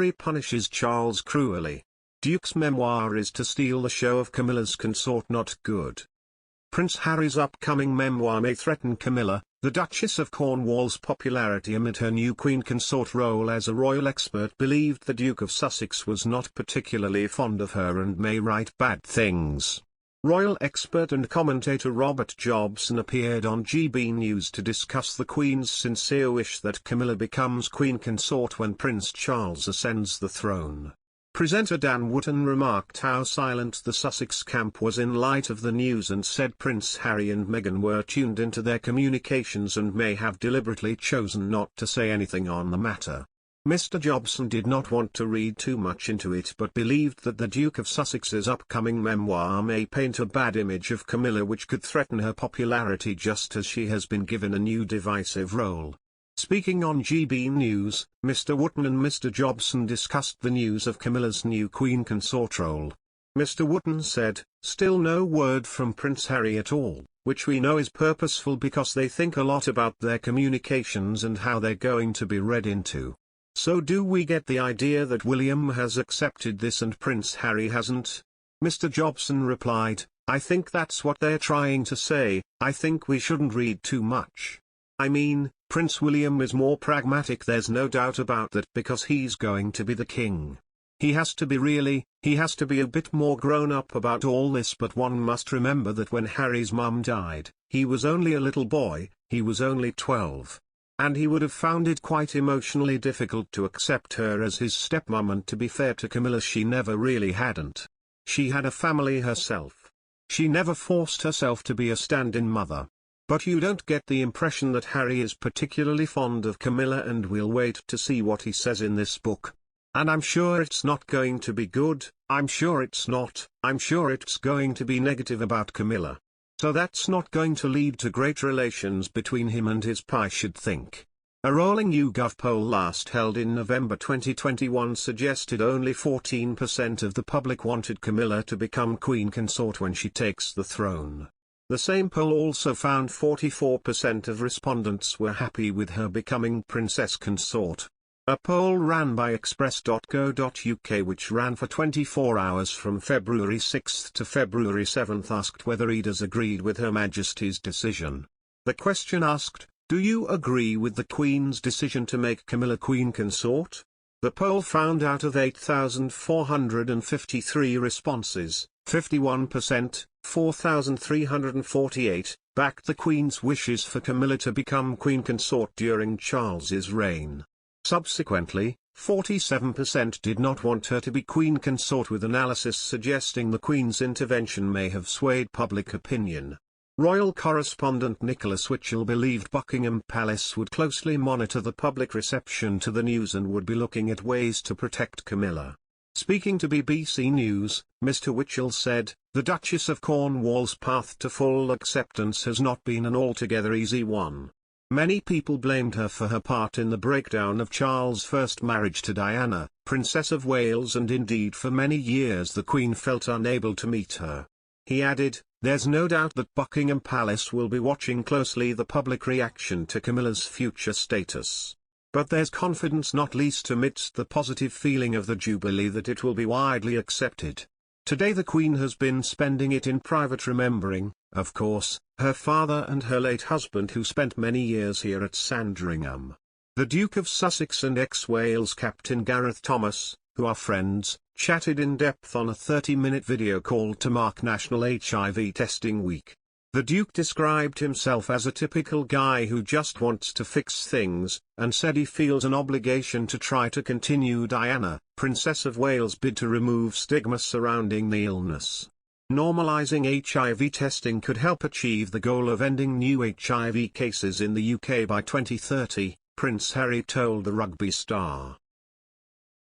Harry punishes Charles cruelly. Duke's memoir is to steal the show of Camilla's consort not good. Prince Harry's upcoming memoir may threaten Camilla, the Duchess of Cornwall's popularity amid her new Queen Consort role as a royal expert believed the Duke of Sussex was not particularly fond of her and may write bad things. Royal expert and commentator Robert Jobson appeared on GB News to discuss the Queen's sincere wish that Camilla becomes Queen Consort when Prince Charles ascends the throne. Presenter Dan Wootton remarked how silent the Sussex camp was in light of the news and said Prince Harry and Meghan were tuned into their communications and may have deliberately chosen not to say anything on the matter. Mr. Jobson did not want to read too much into it but believed that the Duke of Sussex's upcoming memoir may paint a bad image of Camilla which could threaten her popularity just as she has been given a new divisive role. Speaking on GB News, Mr. Wootton and Mr. Jobson discussed the news of Camilla's new Queen Consort role. Mr. Wootton said, "Still no word from Prince Harry at all, which we know is purposeful because they think a lot about their communications and how they're going to be read into. So do we get the idea that William has accepted this and Prince Harry hasn't?" Mr. Jobson replied, "I think that's what they're trying to say. I think we shouldn't read too much. I mean, Prince William is more pragmatic, there's no doubt about that, because he's going to be the king. He has to be a bit more grown up about all this, but one must remember that when Harry's mum died, he was only a little boy, he was only 12. And he would have found it quite emotionally difficult to accept her as his stepmum, and to be fair to Camilla, she never really hadn't. She had a family herself. She never forced herself to be a stand-in mother. But you don't get the impression that Harry is particularly fond of Camilla, and we'll wait to see what he says in this book. And I'm sure it's not going to be good, I'm sure it's not, I'm sure it's going to be negative about Camilla. So that's not going to lead to great relations between him and his I should think." A rolling YouGov poll last held in November 2021 suggested only 14% of the public wanted Camilla to become Queen Consort when she takes the throne. The same poll also found 44% of respondents were happy with her becoming Princess Consort. A poll ran by express.co.uk, which ran for 24 hours from February 6 to February 7, asked whether readers agreed with Her Majesty's decision. The question asked, "Do you agree with the Queen's decision to make Camilla Queen Consort?" The poll found out of 8,453 responses, 51%, 4,348, backed the Queen's wishes for Camilla to become Queen Consort during Charles's reign. Subsequently, 47% did not want her to be Queen Consort, with analysis suggesting the Queen's intervention may have swayed public opinion. Royal correspondent Nicholas Witchell believed Buckingham Palace would closely monitor the public reception to the news and would be looking at ways to protect Camilla. Speaking to BBC News, Mr. Witchell said, "The Duchess of Cornwall's path to full acceptance has not been an altogether easy one. Many people blamed her for her part in the breakdown of Charles' first marriage to Diana, Princess of Wales, and indeed for many years the Queen felt unable to meet her." He added, "There's no doubt that Buckingham Palace will be watching closely the public reaction to Camilla's future status. But there's confidence, not least amidst the positive feeling of the Jubilee, that it will be widely accepted. Today the Queen has been spending it in private, remembering, of course, her father and her late husband, who spent many years here at Sandringham." The Duke of Sussex and ex-Wales captain Gareth Thomas, who are friends, chatted in depth on a 30-minute video call to mark National HIV Testing Week. The Duke described himself as a typical guy who just wants to fix things, and said he feels an obligation to try to continue Diana, Princess of Wales' bid to remove stigma surrounding the illness. Normalising HIV testing could help achieve the goal of ending new HIV cases in the UK by 2030, Prince Harry told the rugby star.